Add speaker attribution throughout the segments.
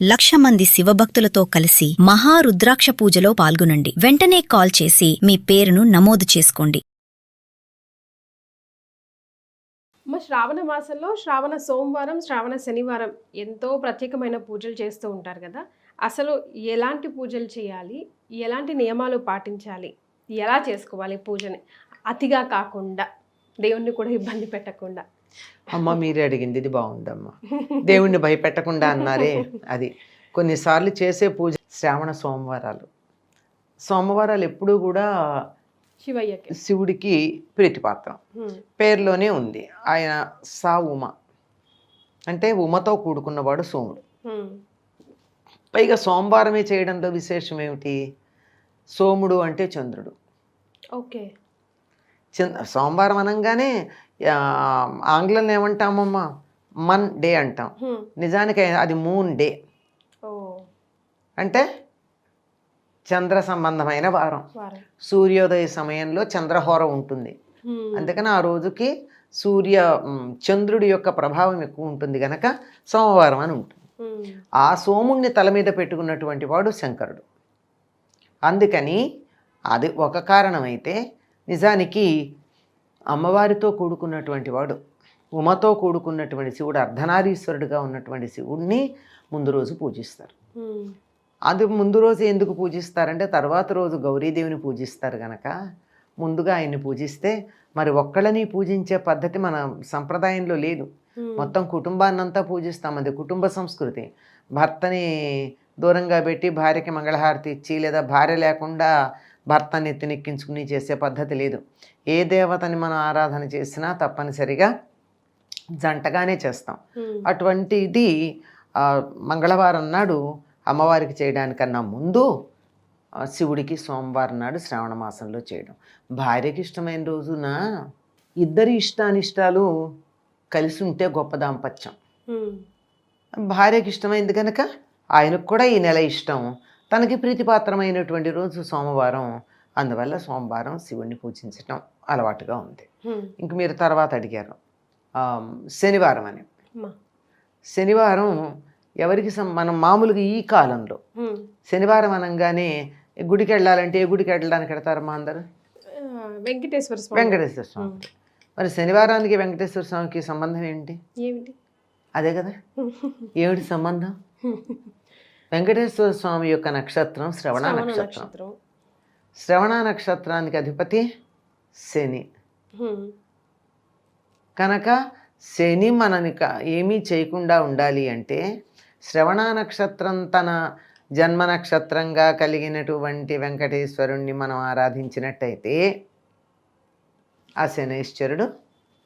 Speaker 1: 1,00,000 మంది శివభక్తులతో కలిసి మహారుద్రాక్ష పూజలో పాల్గొనండి. వెంటనే కాల్ చేసి మీ పేరును నమోదు చేసుకోండి.
Speaker 2: శ్రావణ మాసంలో శ్రావణ సోమవారం, శ్రావణ శనివారం ఎంతో ప్రత్యేకమైన పూజలు చేస్తూ ఉంటారు కదా. అసలు ఎలాంటి పూజలు చేయాలి, ఎలాంటి నియమాలు పాటించాలి, ఎలా చేసుకోవాలి పూజని అతిగా కాకుండా, దేవుణ్ణి కూడా ఇబ్బంది పెట్టకుండా?
Speaker 3: అమ్మ మీరే అడిగింది, ఇది బాగుందమ్మా. దేవుణ్ణి భయపెట్టకుండా అన్నారే, అది కొన్నిసార్లు చేసే పూజ శ్రావణ సోమవారాలు ఎప్పుడూ కూడా
Speaker 2: శివయ్యకి,
Speaker 3: శివుడికి ప్రీతిపాత్రం. పేరులోనే ఉంది. ఆయన ఉమ అంటే ఉమతో కూడుకున్నవాడు సోముడు. పైగా సోమవారమే చేయడంలో విశేషం ఏమిటి? సోముడు అంటే చంద్రుడు.
Speaker 2: ఓకే,
Speaker 3: సోమవారం అనగానే ఆంగ్లంలో ఏమంటామమ్మా, మన్ డే అంటాం. నిజానికి అది మూన్ డే, అంటే చంద్ర సంబంధమైన వారం. సూర్యోదయ సమయంలో చంద్రహోర ఉంటుంది, అందుకని ఆ రోజుకి చంద్రుడి యొక్క ప్రభావం ఎక్కువ ఉంటుంది గనక సోమవారం అని ఉంటుంది. ఆ సోముణ్ణి తల మీద పెట్టుకున్నటువంటి వాడు శంకరుడు. అందుకని అది ఒక కారణమైతే, నిజానికి అమ్మవారితో కూడుకున్నటువంటి వాడు, ఉమతో కూడుకున్నటువంటి శివుడు, అర్ధనారీశ్వరుడుగా ఉన్నటువంటి శివుడిని ముందు రోజు పూజిస్తారు. అది ముందు రోజు ఎందుకు పూజిస్తారంటే, తర్వాత రోజు గౌరీదేవిని పూజిస్తారు గనక ముందుగా ఆయన్ని పూజిస్తే, మరి ఒక్కళ్ళని పూజించే పద్ధతి మన సంప్రదాయంలో లేదు. మొత్తం కుటుంబాన్నంతా పూజిస్తాం. అది కుటుంబ సంస్కృతి. భర్తని దూరంగా పెట్టి భార్యకి మంగళహారతి ఇచ్చి, లేదా భార్య లేకుండా భర్తని ఎత్తినెక్కించుకుని చేసే పద్ధతి లేదు. ఏ దేవతని మనం ఆరాధన చేసినా తప్పనిసరిగా జంటగానే చేస్తాం. అటువంటిది మంగళవారం నాడు అమ్మవారికి చేయడానికన్నా ముందు శివుడికి సోమవారం నాడు శ్రావణ మాసంలో చేయడం. భార్యకి ఇష్టమైన రోజున ఇద్దరి ఇష్టానిష్టాలు కలిసి ఉంటే గొప్ప దాంపత్యం. భార్యకి ఇష్టమైంది కనుక ఆయనకు కూడా ఈ నెల ఇష్టం. తనకి ప్రీతిపాత్రమైనటువంటి రోజు సోమవారం, అందువల్ల సోమవారం శివుణ్ణి పూజించటం అలవాటుగా ఉంది. ఇంక మీరు తర్వాత అడిగారు శనివారం అని. శనివారం ఎవరికి మనం మామూలుగా ఈ కాలంలో శనివారం అనగానే గుడికి వెళ్ళాలంటే ఏ గుడికి వెళ్ళడానికి వెళ్తారమ్మా అందరు?
Speaker 2: వెంకటేశ్వర స్వామి.
Speaker 3: మరి శనివారానికి వెంకటేశ్వర స్వామికి సంబంధం ఏంటి? అదే కదా, ఏమిటి సంబంధం? వెంకటేశ్వర స్వామి యొక్క నక్షత్రం శ్రవణ నక్షత్రం. శ్రవణ నక్షత్రానికి అధిపతి శని కనుక శని మనని ఏమీ చేయకుండా ఉండాలి అంటే, శ్రవణ నక్షత్రం తన జన్మ నక్షత్రంగా కలిగినటువంటి వెంకటేశ్వరుణ్ణి మనం ఆరాధించినట్టయితే ఆ శనైశ్వరుడు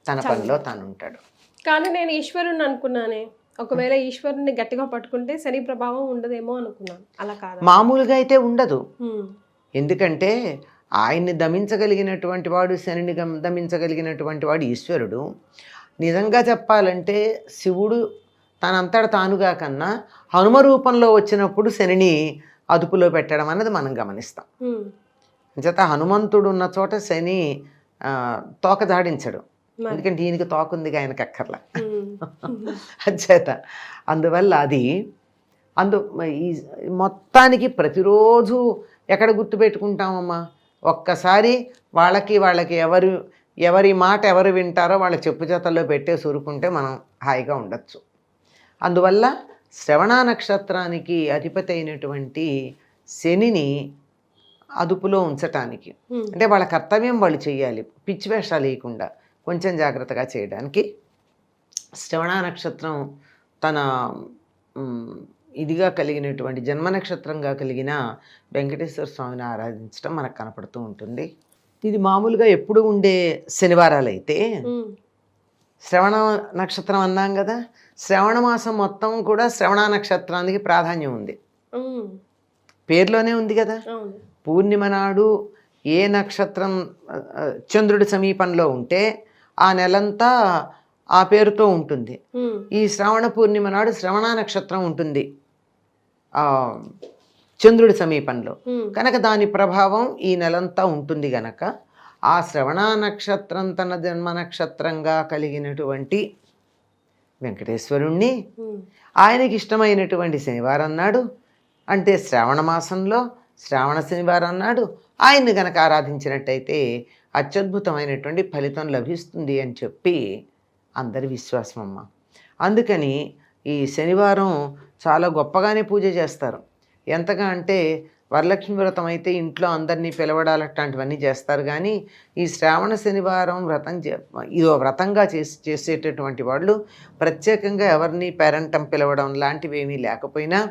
Speaker 3: తన పనిలో తాను ఉంటాడు.
Speaker 2: కానీ నేను ఈశ్వరుని అనుకున్నానే, ఒకవేళ ఈశ్వరుని గట్టిగా పట్టుకుంటే శని ప్రభావం ఉండదేమో అనుకున్నాను. అలా కాదు,
Speaker 3: మామూలుగా అయితే ఉండదు. ఎందుకంటే ఆయన్ని దమించగలిగినటువంటి వాడు, శనిని దమించగలిగినటువంటి వాడు ఈశ్వరుడు. నిజంగా చెప్పాలంటే శివుడు తనంతట తానుగా కన్నా హనుమ రూపంలో వచ్చినప్పుడు శనిని అదుపులో పెట్టడం అన్నది మనం గమనిస్తాం. అంచేత హనుమంతుడు ఉన్న చోట శని తోక దాడించడు, ఎందుకంటే ఈయనకి తోకుందిగా ఆయనకి అక్కర్లా. అంచేత అందువల్ల అది ఈ మొత్తానికి ప్రతిరోజు ఎక్కడ గుర్తుపెట్టుకుంటామమ్మా? ఒక్కసారి వాళ్ళకి ఎవరి మాట ఎవరు వింటారో వాళ్ళ చెప్పు చేతల్లో పెట్టేసి ఊరుకుంటే మనం హాయిగా ఉండొచ్చు. అందువల్ల శ్రవణ నక్షత్రానికి అధిపతి అయినటువంటి శనిని అదుపులో ఉంచటానికి, అంటే వాళ్ళ కర్తవ్యం వాళ్ళు చేయాలి, పిచ్చి వేషాలు వేయకుండా కొంచెం జాగ్రత్తగా చేయడానికి శ్రవణ నక్షత్రం తన ఇదిగా కలిగినటువంటి జన్మ నక్షత్రంగా కలిగిన వెంకటేశ్వర స్వామిని ఆరాధించడం మనకు కనపడుతూ ఉంటుంది. ఇది మామూలుగా ఎప్పుడు ఉండే శనివారాలు అయితే, శ్రవణ నక్షత్రం అన్నాం కదా, శ్రవణ మాసం మొత్తం కూడా శ్రవణ నక్షత్రానికి ప్రాధాన్యం ఉంది. పేరులోనే ఉంది కదా. పూర్ణిమ నాడు ఏ నక్షత్రం చంద్రుడి సమీపంలో ఉంటే ఆ నెలంతా ఆ పేరుతో ఉంటుంది. ఈ శ్రావణ పూర్ణిమ నాడు శ్రవణ నక్షత్రం ఉంటుంది చంద్రుడి సమీపంలో కనుక దాని ప్రభావం ఈ నెలంతా ఉంటుంది గనక ఆ శ్రవణ నక్షత్రం తన జన్మ నక్షత్రంగా కలిగినటువంటి వెంకటేశ్వరుణ్ణి ఆయనకి ఇష్టమైనటువంటి శనివారం నాడు, అంటే శ్రావణ మాసంలో శ్రావణ శనివారం నాడు ఆయన్ని గనక ఆరాధించినట్టయితే అత్యద్భుతమైనటువంటి ఫలితం లభిస్తుంది అని చెప్పి అందరి విశ్వాసం అమ్మ. అందుకని ఈ శనివారం చాలా గొప్పగానే పూజ చేస్తారు. ఎంతగా అంటే వరలక్ష్మి వ్రతం అయితే ఇంట్లో అందరినీ పిలవడాలు అట్లాంటివన్నీ చేస్తారు. కానీ ఈ శ్రావణ శనివారం ఇదో వ్రతంగా చేసేటటువంటి వాళ్ళు ప్రత్యేకంగా ఎవరిని పేరంటం పిలవడం లాంటివి ఏమీ లేకపోయినా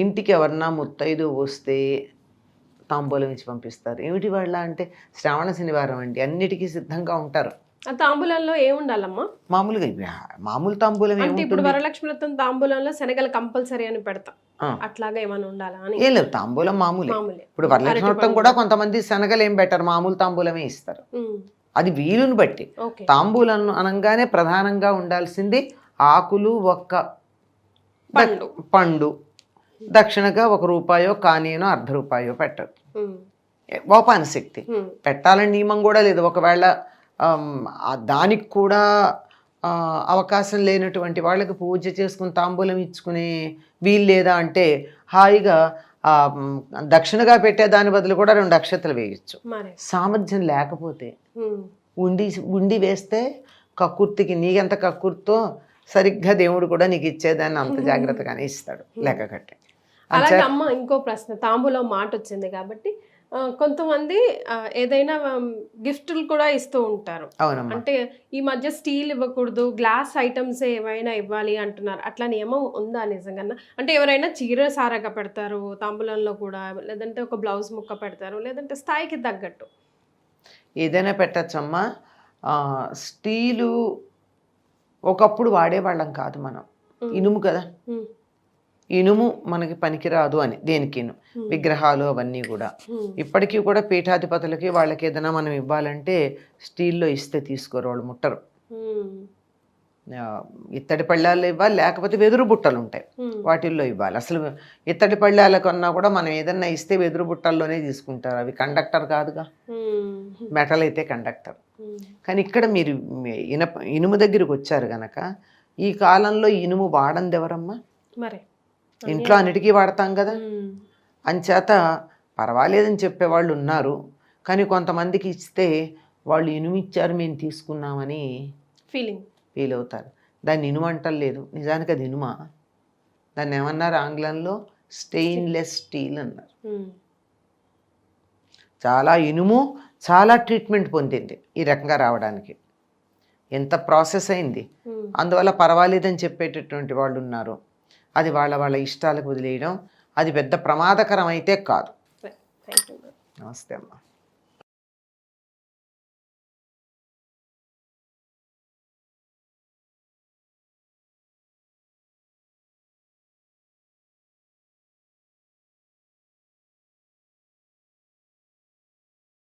Speaker 3: ఇంటికి ఎవరన్నా ముత్తైదు వస్తే తాంబూలం ఇచ్చి పంపిస్తారు. ఏమిటి వాళ్ళ అంటే శ్రావణ శనివారం అండి, అన్నిటికీ సిద్ధంగా ఉంటారు.
Speaker 2: ఆ తాంబూలంలో ఏముండాలమ్మా?
Speaker 3: మామూలుగా మామూలు తాంబూలం
Speaker 2: అంటే ఇప్పుడు వరలక్ష్మి వ్రతం తాంబూలంలో శనగలు కంపల్సరీ అని పెడతాం, అట్లాగా ఏమైనా ఉండాలా అని?
Speaker 3: ఏం లేదు, తాంబూలం మామూలే. ఇప్పుడు వరలక్ష్మి వ్రతం కూడా కొంతమంది శనగలు ఏం పెట్టారు, మామూలు తాంబూలమే ఇస్తారు. అది వీలుని బట్టి. తాంబూలం అనగానే ప్రధానంగా ఉండాల్సింది ఆకులు, ఒక్క పండు, దక్షిణగా ₹1 కానీనో ₹1/2 పెట్టదు. ఓపాన శక్తి పెట్టాలని నియమం కూడా లేదు. ఒకవేళ దానికి కూడా అవకాశం లేనటువంటి వాళ్ళకి పూజ చేసుకుని తాంబూలం ఇచ్చుకునే వీలు లేదా అంటే హాయిగా దక్షిణగా పెట్టే దాని బదులు కూడా 2 అక్షతలు వేయచ్చు. సామర్థ్యం లేకపోతే ఉండి వేస్తే కక్కుర్తికి నీకెంత కక్కుర్తో సరిగ్గా దేవుడు కూడా నీకు ఇచ్చేదాన్ని అంత జాగ్రత్తగానే ఇస్తాడు లెక్క కట్టి.
Speaker 2: అలాగే అమ్మ, ఇంకో ప్రశ్న, తాంబూలం మాట వచ్చింది కాబట్టి కొంతమంది ఏదైనా గిఫ్ట్లు కూడా ఇస్తూ ఉంటారు. అంటే ఈ మధ్య స్టీల్ ఇవ్వకూడదు, గ్లాస్ ఐటమ్స్ ఏమైనా ఇవ్వాలి అంటున్నారు. అట్లా నియమం ఉందా నిజంగా? అంటే ఎవరైనా చీర సారాగా పెడతారు తాంబూలంలో కూడా, లేదంటే ఒక బ్లౌజ్ ముక్క పెడతారు, లేదంటే స్థాయికి తగ్గట్టు
Speaker 3: ఏదైనా పెట్టచ్చమ్మా. స్టీలు ఒకప్పుడు వాడేవాళ్ళం కాదు మనం, ఇనుము కదా, ఇనుము మనకి పనికిరాదు అని దేనికి విగ్రహాలు అవన్నీ కూడా. ఇప్పటికీ కూడా పీఠాధిపతులకి వాళ్ళకి ఏదైనా మనం ఇవ్వాలంటే స్టీల్లో ఇస్తే తీసుకోరు, వాళ్ళు ముట్టరు. ఇత్తడి పళ్ళాల్లో ఇవ్వాలి, లేకపోతే వెదురు బుట్టలు ఉంటాయి వాటిల్లో ఇవ్వాలి. అసలు ఇత్తడి పళ్ళాల కన్నా కూడా మనం ఏదన్నా ఇస్తే వెదురు బుట్టల్లోనే తీసుకుంటారు. అవి కండక్టర్ కాదుగా, మెటల్ అయితే కండక్టర్. కానీ ఇక్కడ మీరు ఇనుము దగ్గరికి వచ్చారు గనక ఈ కాలంలో ఇనుము వాడంది ఎవరమ్మా? మరి ఇంట్లో అన్నిటికీ వాడతాం కదా. అంచేత పర్వాలేదని చెప్పేవాళ్ళు ఉన్నారు. కానీ కొంతమందికి ఇస్తే వాళ్ళు ఇనుము ఇచ్చారు మేము తీసుకున్నామని ఫీల్ అవుతారు. దాన్ని ఇనుము అంటలేదు, నిజానికి అది ఇనుమా? దాన్ని ఏమన్నారు ఆంగ్లంలో? స్టెయిన్లెస్ స్టీల్ అన్నారు. చాలా ఇనుము చాలా ట్రీట్మెంట్ పొందింది ఈ రకంగా రావడానికి, ఎంత ప్రాసెస్ అయింది. అందువల్ల పర్వాలేదని చెప్పేటటువంటి వాళ్ళు ఉన్నారు. అది వాళ్ళ ఇష్టాలకు వదిలేయడం అది పెద్ద ప్రమాదకరం అయితే కాదు. నమస్తే అమ్మా.